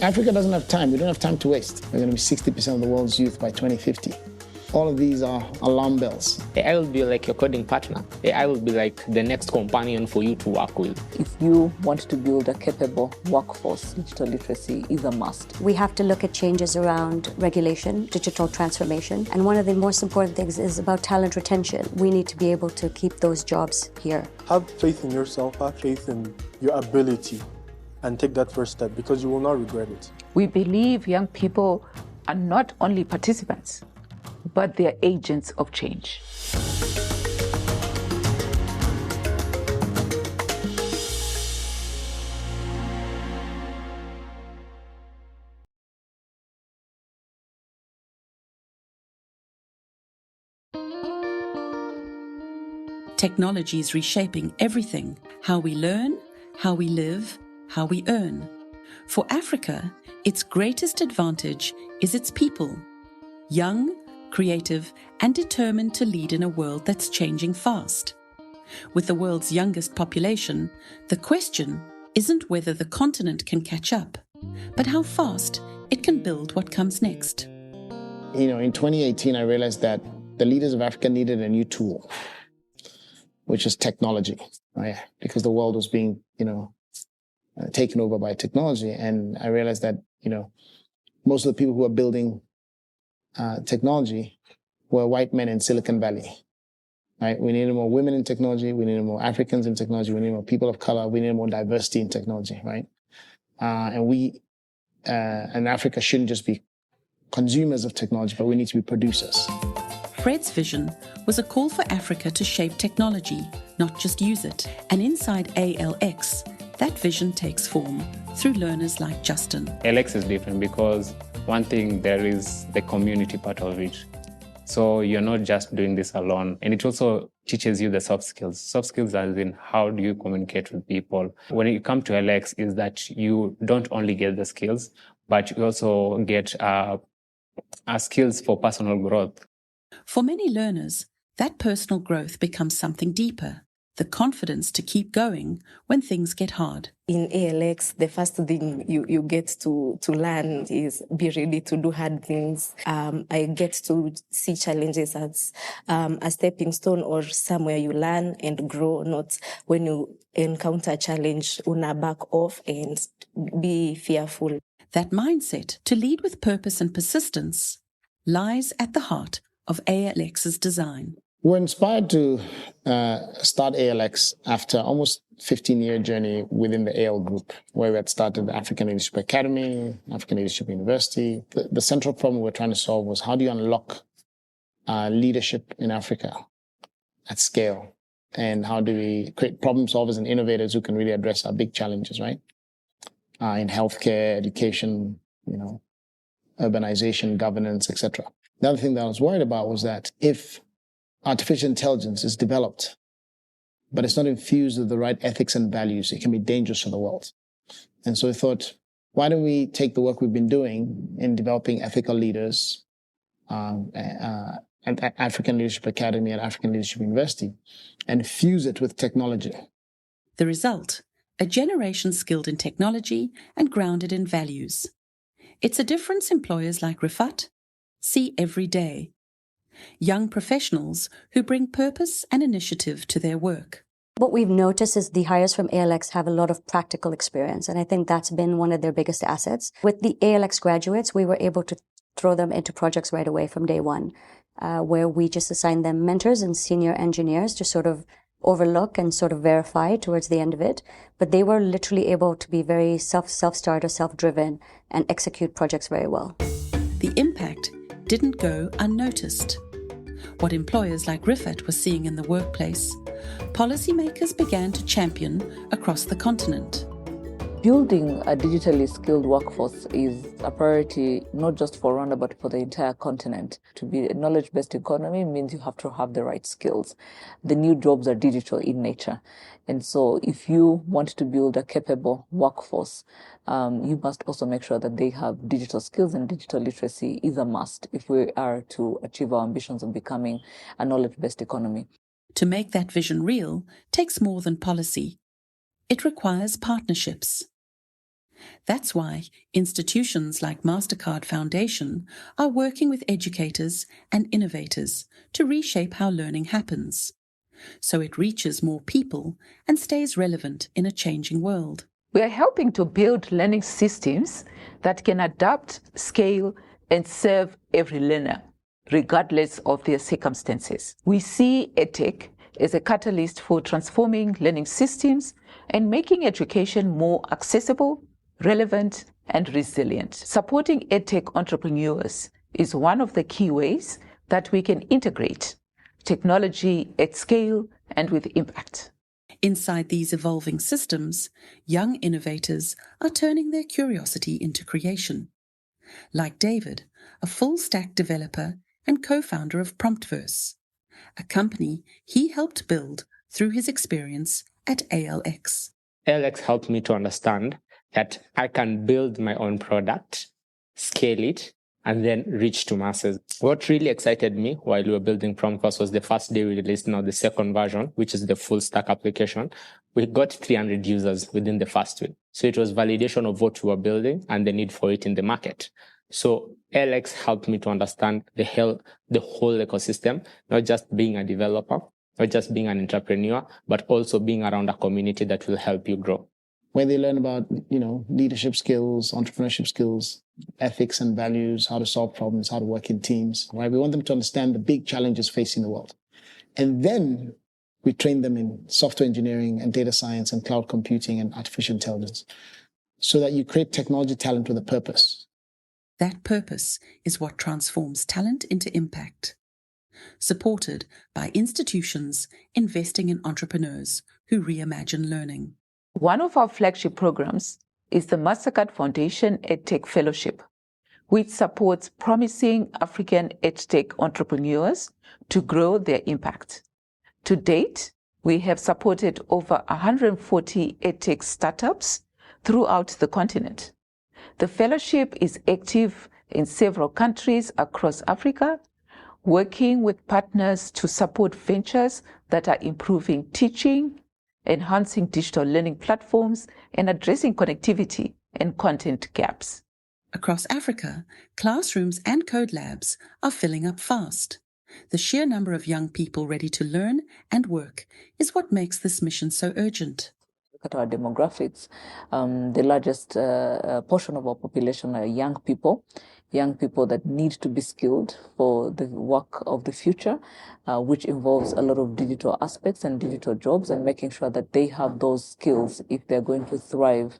Africa doesn't have time. We don't have time to waste. We're going to be 60% of the world's youth by 2050. All of these are alarm bells. AI will be like your coding partner. AI will be like the next companion for you to work with. If you want to build a capable workforce, digital literacy is a must. We have to look at changes around regulation, digital transformation, and one of the most important things is about talent retention. We need to be able to keep those jobs here. Have faith in yourself, have faith in your ability, and take that first step because you will not regret it. We believe young people are not only participants, but they're agents of change. Technology is reshaping everything: how we learn, how we live, how we earn. For Africa, its greatest advantage is its people. Young, creative, and determined to lead in a world that's changing fast. With the world's youngest population, the question isn't whether the continent can catch up, but how fast it can build what comes next. In 2018, I realized that the leaders of Africa needed a new tool, which is technology, right? Because the world was being, taken over by technology. And I realized that, most of the people who are building technology were white men in Silicon Valley, right? We needed more women in technology. We needed more Africans in technology. We needed more people of color. We needed more diversity in technology, right? And Africa shouldn't just be consumers of technology, but we need to be producers. Fred's vision was a call for Africa to shape technology, not just use it. And inside ALX, that vision takes form through learners like Justin. ALX is different because one thing, there is the community part of it. So you're not just doing this alone. And it also teaches you the soft skills. Soft skills as in how do you communicate with people. When you come to ALX is that you don't only get the skills, but you also get skills for personal growth. For many learners, that personal growth becomes something deeper. The confidence to keep going when things get hard. In ALX, the first thing you get to learn is be ready to do hard things. I get to see challenges as a stepping stone or somewhere you learn and grow, not when you encounter a challenge, una back off and be fearful. That mindset to lead with purpose and persistence lies at the heart of ALX's design. We're inspired to start ALX after almost 15-year journey within the AL group, where we had started the African Leadership Academy, African Leadership University. The central problem we were trying to solve was how do you unlock leadership in Africa at scale? And how do we create problem solvers and innovators who can really address our big challenges, right? In healthcare, education, urbanization, governance, etc. The other thing that I was worried about was that if artificial intelligence is developed, but it's not infused with the right ethics and values, it can be dangerous for the world. And so I thought, why don't we take the work we've been doing in developing ethical leaders at African Leadership Academy and African Leadership University and fuse it with technology. The result, a generation skilled in technology and grounded in values. It's a difference employers like Rifat see every day. Young professionals who bring purpose and initiative to their work. What we've noticed is the hires from ALX have a lot of practical experience, and I think that's been one of their biggest assets. With the ALX graduates, we were able to throw them into projects right away from day one, where we just assigned them mentors and senior engineers to sort of overlook and sort of verify towards the end of it. But they were literally able to be very self-starter, self-driven, and execute projects very well. The impact didn't go unnoticed. What employers like Rifat were seeing in the workplace, policymakers began to champion across the continent. Building a digitally skilled workforce is a priority not just for Rwanda but for the entire continent. To be a knowledge-based economy means you have to have the right skills. The new jobs are digital in nature. And so if you want to build a capable workforce, you must also make sure that they have digital skills, and digital literacy is a must if we are to achieve our ambitions of becoming a knowledge-based economy. To make that vision real takes more than policy. It requires partnerships. That's why institutions like MasterCard Foundation are working with educators and innovators to reshape how learning happens, so it reaches more people and stays relevant in a changing world. We are helping to build learning systems that can adapt, scale, and serve every learner, regardless of their circumstances. We see EdTech as a catalyst for transforming learning systems and making education more accessible, relevant, and resilient. Supporting EdTech entrepreneurs is one of the key ways that we can integrate technology at scale and with impact. Inside these evolving systems, young innovators are turning their curiosity into creation. Like David, a full-stack developer and co-founder of Promptverse, a company he helped build through his experience at ALX. ALX helped me to understand that I can build my own product, scale it, and then reach to masses. What really excited me while we were building Promptverse was the first day we released now the second version, which is the full stack application. We got 300 users within the first week. So it was validation of what we were building and the need for it in the market. So ALX helped me to understand the whole ecosystem, not just being a developer, not just being an entrepreneur, but also being around a community that will help you grow. Where they learn about, leadership skills, entrepreneurship skills, ethics and values, how to solve problems, how to work in teams, right? We want them to understand the big challenges facing the world. And then we train them in software engineering and data science and cloud computing and artificial intelligence so that you create technology talent with a purpose. That purpose is what transforms talent into impact. Supported by institutions investing in entrepreneurs who reimagine learning. One of our flagship programs is the MasterCard Foundation EdTech Fellowship, which supports promising African EdTech entrepreneurs to grow their impact. To date, we have supported over 140 EdTech startups throughout the continent. The fellowship is active in several countries across Africa, working with partners to support ventures that are improving teaching, enhancing digital learning platforms, and addressing connectivity and content gaps. Across Africa, classrooms and code labs are filling up fast. The sheer number of young people ready to learn and work is what makes this mission so urgent. Look at our demographics. The largest portion of our population are young people that need to be skilled for the work of the future, which involves a lot of digital aspects and digital jobs, and making sure that they have those skills if they're going to thrive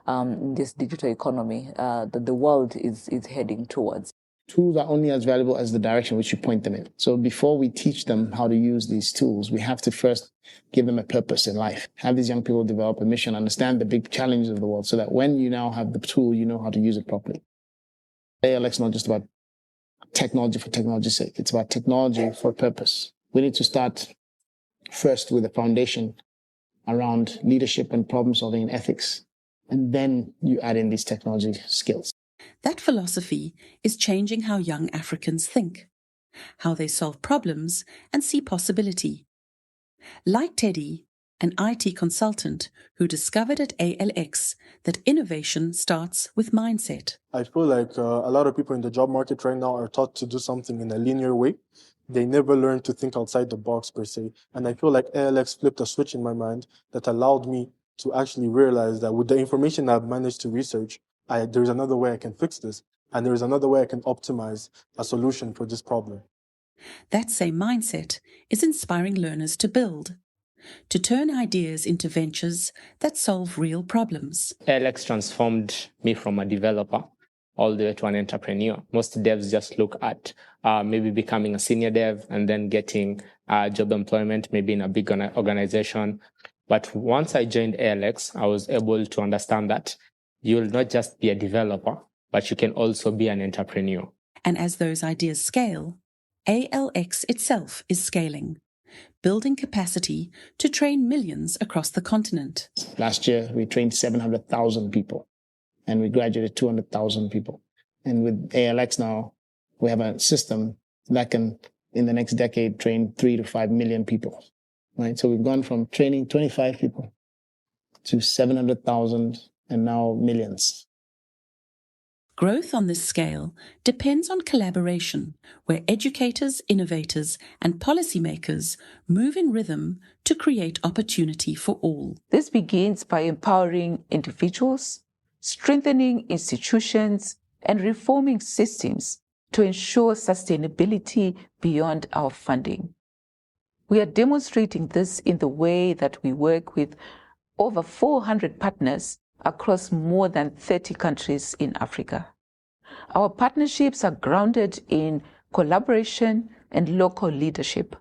in this digital economy that the world is heading towards. Tools are only as valuable as the direction which you point them in. So before we teach them how to use these tools, we have to first give them a purpose in life. Have these young people develop a mission, understand the big challenges of the world, so that when you now have the tool, you know how to use it properly. ALX is not just about technology for technology's sake. It's about technology for purpose. We need to start first with a foundation around leadership and problem solving and ethics. And then you add in these technology skills. That philosophy is changing how young Africans think, how they solve problems and see possibility. Like Teddy, an IT consultant who discovered at ALX that innovation starts with mindset. I feel like a lot of people in the job market right now are taught to do something in a linear way. They never learn to think outside the box per se. And I feel like ALX flipped a switch in my mind that allowed me to actually realize that with the information I've managed to research, there's another way I can fix this. And there's another way I can optimize a solution for this problem. That same mindset is inspiring learners to build, to turn ideas into ventures that solve real problems. ALX transformed me from a developer all the way to an entrepreneur. Most devs just look at maybe becoming a senior dev and then getting job employment, maybe in a big organization. But once I joined ALX, I was able to understand that you'll not just be a developer, but you can also be an entrepreneur. And as those ideas scale, ALX itself is scaling, building capacity to train millions across the continent. Last year, we trained 700,000 people, and we graduated 200,000 people. And with ALX now, we have a system that can, in the next decade, train 3 to 5 million people, right? So we've gone from training 25 people to 700,000 and now millions. Growth on this scale depends on collaboration, where educators, innovators, and policymakers move in rhythm to create opportunity for all. This begins by empowering individuals, strengthening institutions, and reforming systems to ensure sustainability beyond our funding. We are demonstrating this in the way that we work with over 400 partners across more than 30 countries in Africa. Our partnerships are grounded in collaboration and local leadership,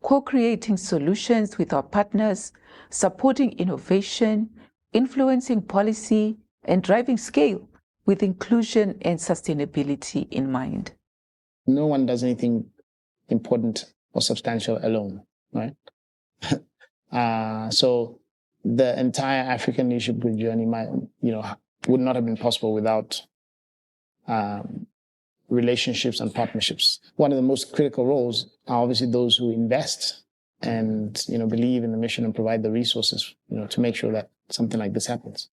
co-creating solutions with our partners, supporting innovation, influencing policy, and driving scale with inclusion and sustainability in mind. No one does anything important or substantial alone, right? So the entire African Leadership Grid journey would not have been possible without relationships and partnerships. One of the most critical roles are obviously those who invest and believe in the mission and provide the resources to make sure that something like this happens.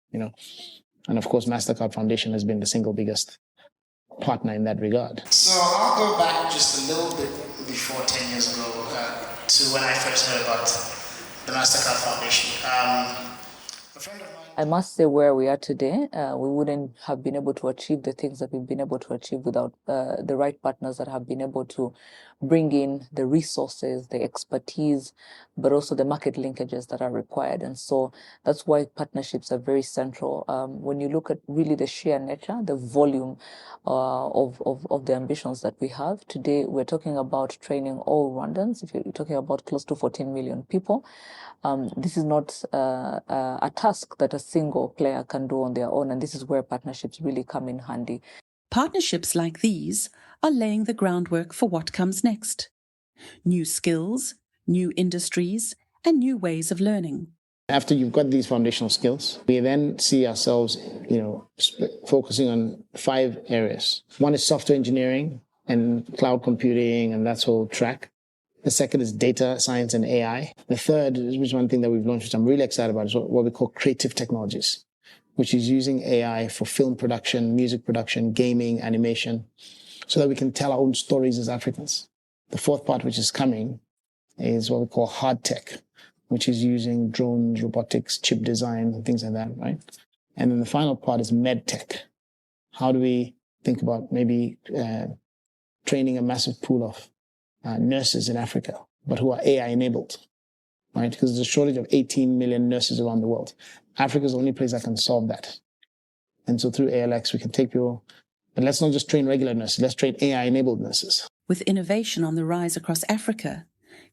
And of course, MasterCard Foundation has been the single biggest partner in that regard. So I'll go back just a little bit before 10 years ago to when I first heard about the MasterCard Foundation. A friend of mine. I must say, where we are today, we wouldn't have been able to achieve the things that we've been able to achieve without the right partners that have been able to bring in the resources, the expertise, but also the market linkages that are required. And so that's why partnerships are very central. When you look at really the sheer nature, the volume of the ambitions that we have today, we're talking about training all Rwandans. If you're talking about close to 14 million people, this is not a task that a single player can do on their own, and this is where partnerships really come in handy. Partnerships like these are laying the groundwork for what comes next. New skills, new industries, and new ways of learning. After you've got these foundational skills, we then see ourselves, focusing on 5 areas. One is software engineering and cloud computing and that whole track. The second is data science and AI. The third, which is one thing that we've launched, which I'm really excited about, is what we call creative technologies, which is using AI for film production, music production, gaming, animation, so that we can tell our own stories as Africans. The fourth part, which is coming, is what we call hard tech, which is using drones, robotics, chip design, and things like that, right? And then the final part is med tech. How do we think about maybe training a massive pool of nurses in Africa, but who are AI enabled, right? Because there's a shortage of 18 million nurses around the world. Africa is the only place that can solve that. And so through ALX, we can take people, but let's not just train regular nurses, let's train AI enabled nurses. With innovation on the rise across Africa,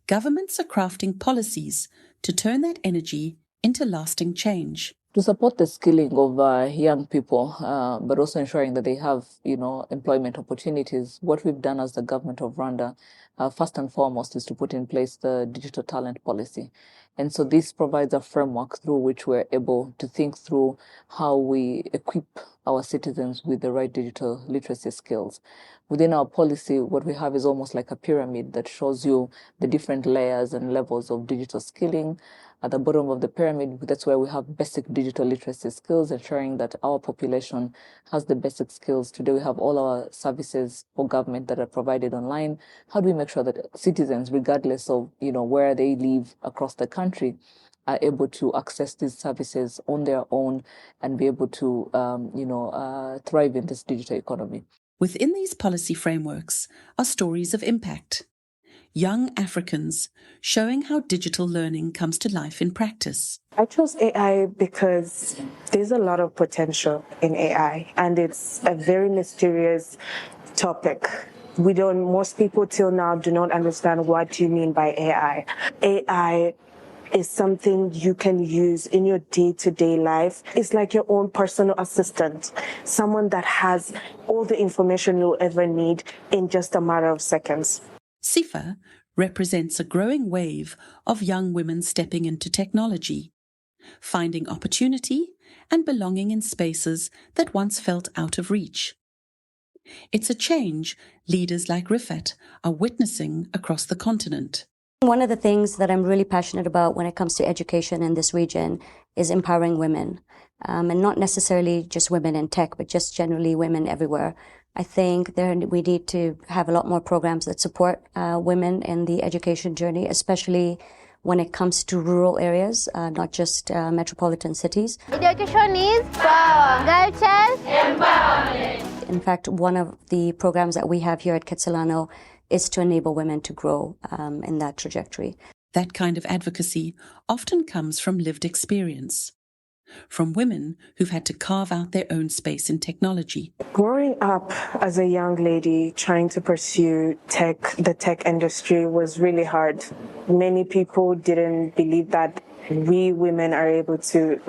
governments are crafting policies to turn that energy into lasting change. To support the skilling of young people, but also ensuring that they have, employment opportunities, what we've done as the government of Rwanda, first and foremost, is to put in place the digital talent policy. And so this provides a framework through which we're able to think through how we equip our citizens with the right digital literacy skills. Within our policy, what we have is almost like a pyramid that shows you the different layers and levels of digital skilling. At the bottom of the pyramid, that's where we have basic digital literacy skills, ensuring that our population has the basic skills. Today, we have all our services for government that are provided online. How do we make sure that citizens, regardless of, where they live across the country, are able to access these services on their own and be able to, thrive in this digital economy? Within these policy frameworks are stories of impact. Young Africans showing how digital learning comes to life in practice. I chose AI because there's a lot of potential in AI, and it's a very mysterious topic. Most people till now do not understand what you mean by AI. AI is something you can use in your day-to-day life. It's like your own personal assistant, someone that has all the information you'll ever need in just a matter of seconds. Sifa represents a growing wave of young women stepping into technology, finding opportunity and belonging in spaces that once felt out of reach. It's a change leaders like Rifat are witnessing across the continent. One of the things that I'm really passionate about when it comes to education in this region is empowering women, and not necessarily just women in tech, but just generally women everywhere. I think we need to have a lot more programs that support women in the education journey, especially when it comes to rural areas, not just metropolitan cities. Education is power. Girl child empowerment. In fact, one of the programs that we have here at Kitsilano is to enable women to grow in that trajectory. That kind of advocacy often comes from lived experience, from women who've had to carve out their own space in technology. Growing up as a young lady trying to pursue the tech industry was really hard. Many people didn't believe that we women are able to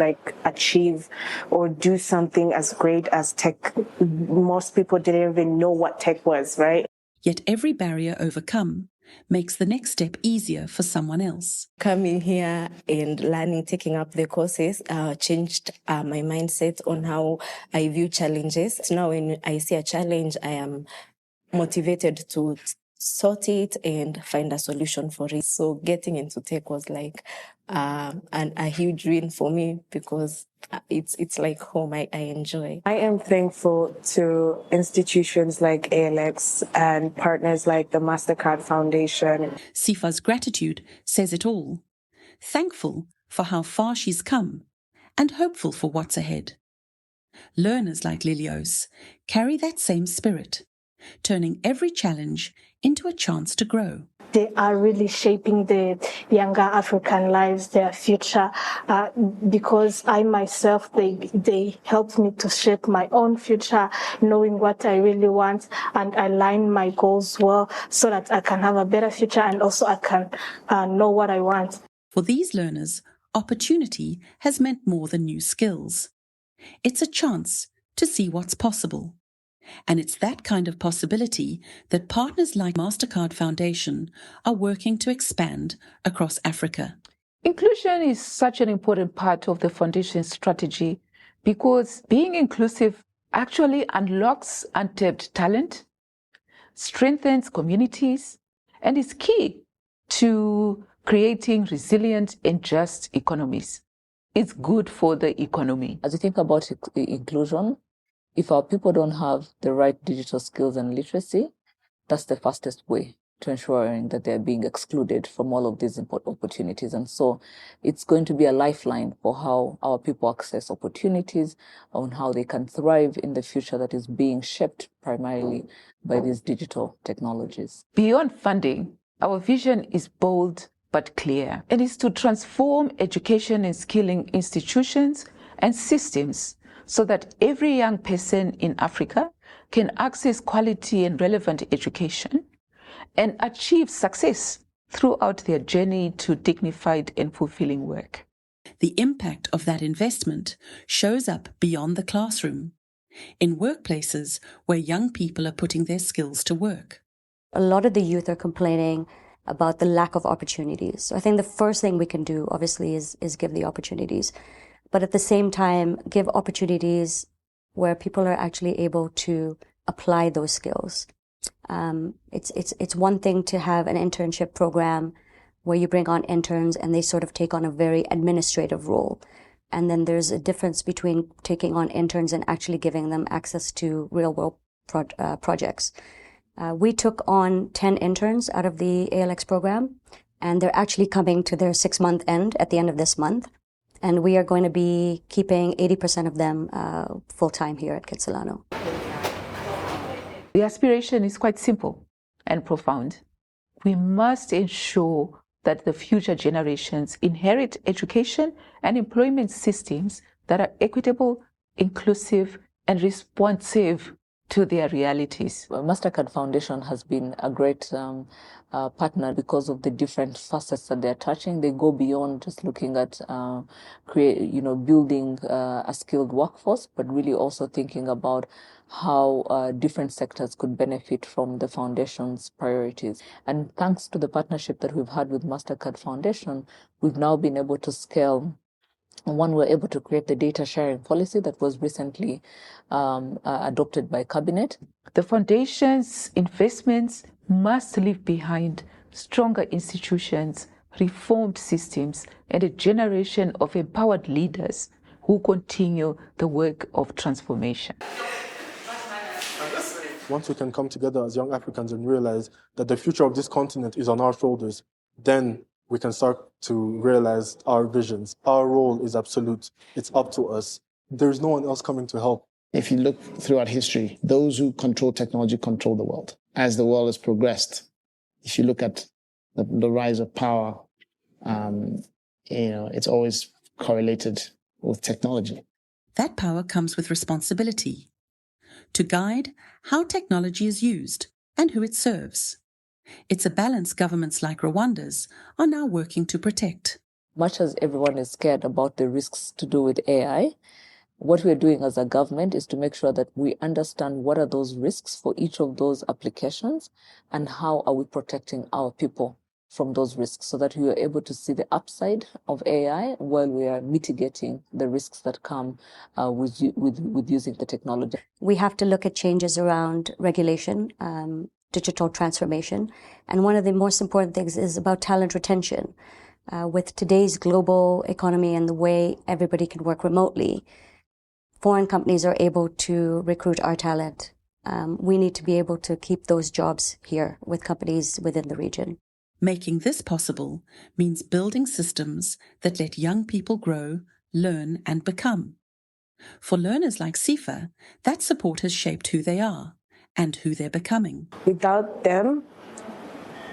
achieve or do something as great as tech. Most people didn't even know what tech was, right? Yet every barrier overcome makes the next step easier for someone else. Coming here and learning, taking up the courses, changed my mindset on how I view challenges. Now when I see a challenge, I am motivated to sort it and find a solution for it. So getting into tech was like a huge win for me because it's like home. I enjoy. I am thankful to institutions like ALX and partners like the MasterCard Foundation. Sifa's gratitude says it all. Thankful for how far she's come and hopeful for what's ahead. Learners like Lilios carry that same spirit, turning every challenge into a chance to grow. They are really shaping the younger African lives, their future, because I myself, they helped me to shape my own future, knowing what I really want and align my goals well so that I can have a better future and also I can know what I want. For these learners, opportunity has meant more than new skills. It's a chance to see what's possible. And it's that kind of possibility that partners like MasterCard Foundation are working to expand across Africa. Inclusion is such an important part of the foundation's strategy because being inclusive actually unlocks untapped talent, strengthens communities, and is key to creating resilient and just economies. It's good for the economy. As you think about inclusion, if our people don't have the right digital skills and literacy, that's the fastest way to ensuring that they're being excluded from all of these opportunities. And so it's going to be a lifeline for how our people access opportunities, on how they can thrive in the future that is being shaped primarily by these digital technologies. Beyond funding, our vision is bold but clear, and is to transform education and skilling institutions and systems so that every young person in Africa can access quality and relevant education and achieve success throughout their journey to dignified and fulfilling work. The impact of that investment shows up beyond the classroom, in workplaces where young people are putting their skills to work. A lot of the youth are complaining about the lack of opportunities. So I think the first thing we can do, obviously, is give the opportunities. But at the same time, give opportunities where people are actually able to apply those skills. It's one thing to have an internship program where you bring on interns and they sort of take on a very administrative role. And then there's a difference between taking on interns and actually giving them access to real world projects. We took on 10 interns out of the ALX program, and they're actually coming to their 6-month end at the end of this month. And we are going to be keeping 80% of them full-time here at Kitsilano. The aspiration is quite simple and profound. We must ensure that the future generations inherit education and employment systems that are equitable, inclusive, and responsive to their realities. MasterCard Foundation has been a great partner because of the different facets that they're touching. They go beyond just looking at building a skilled workforce, but really also thinking about how different sectors could benefit from the foundation's priorities. And thanks to the partnership that we've had with MasterCard Foundation, we've now been able to scale. One, we're able to create the data sharing policy that was recently adopted by Cabinet. The foundation's investments must leave behind stronger institutions, reformed systems, and a generation of empowered leaders who continue the work of transformation. Once we can come together as young Africans and realize that the future of this continent is on our shoulders, then we can start to realize our visions. Our role is absolute. It's up to us. There's no one else coming to help. If you look throughout history, those who control technology control the world. As the world has progressed, if you look at the rise of power, it's always correlated with technology. That power comes with responsibility to guide how technology is used and who it serves. It's a balance governments like Rwanda's are now working to protect. Much as everyone is scared about the risks to do with AI, what we're doing as a government is to make sure that we understand what are those risks for each of those applications and how are we protecting our people from those risks so that we are able to see the upside of AI while we are mitigating the risks that come with using the technology. We have to look at changes around regulation, digital transformation. And one of the most important things is about talent retention. With today's global economy and the way everybody can work remotely, foreign companies are able to recruit our talent. We need to be able to keep those jobs here with companies within the region. Making this possible means building systems that let young people grow, learn, and become. For learners like Sifa, that support has shaped who they are and who they're becoming. Without them,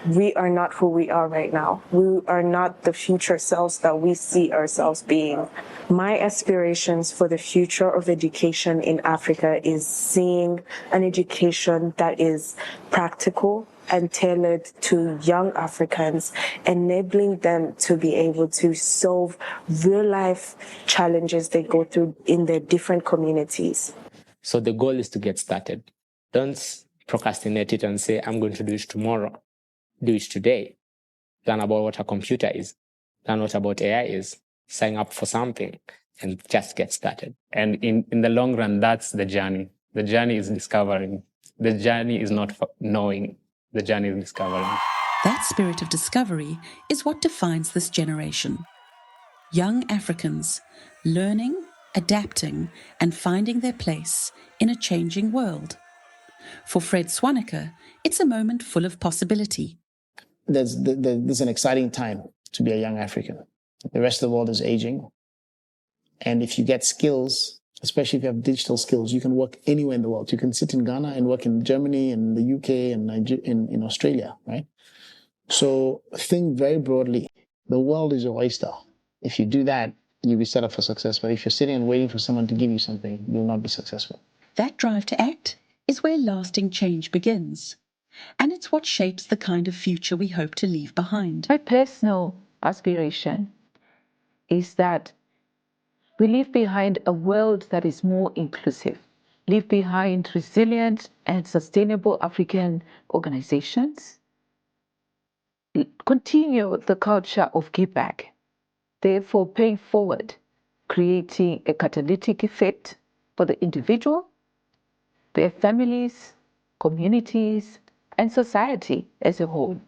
we are not who we are right now. We are not the future selves that we see ourselves being. My aspirations for the future of education in Africa is seeing an education that is practical and tailored to young Africans, enabling them to be able to solve real-life challenges they go through in their different communities. So the goal is to get started. Don't procrastinate it and say, I'm going to do it tomorrow. Do it today. Learn about what a computer is. Learn what about AI is. Sign up for something and just get started. And in the long run, that's the journey. The journey is discovering. The journey is not knowing. The journey is discovering. That spirit of discovery is what defines this generation. Young Africans learning, adapting, and finding their place in a changing world. For Fred Swaneker, it's a moment full of possibility. There's an exciting time to be a young African. The rest of the world is aging. And if you get skills, especially if you have digital skills, you can work anywhere in the world. You can sit in Ghana and work in Germany and the UK and in Australia, right? So think very broadly. The world is your oyster. If you do that, you'll be set up for success. But if you're sitting and waiting for someone to give you something, you'll not be successful. That drive to act is where lasting change begins. And it's what shapes the kind of future we hope to leave behind. My personal aspiration is that we leave behind a world that is more inclusive, leave behind resilient and sustainable African organizations, continue the culture of give back, therefore paying forward, creating a catalytic effect for the individual, their families, communities, and society as a whole.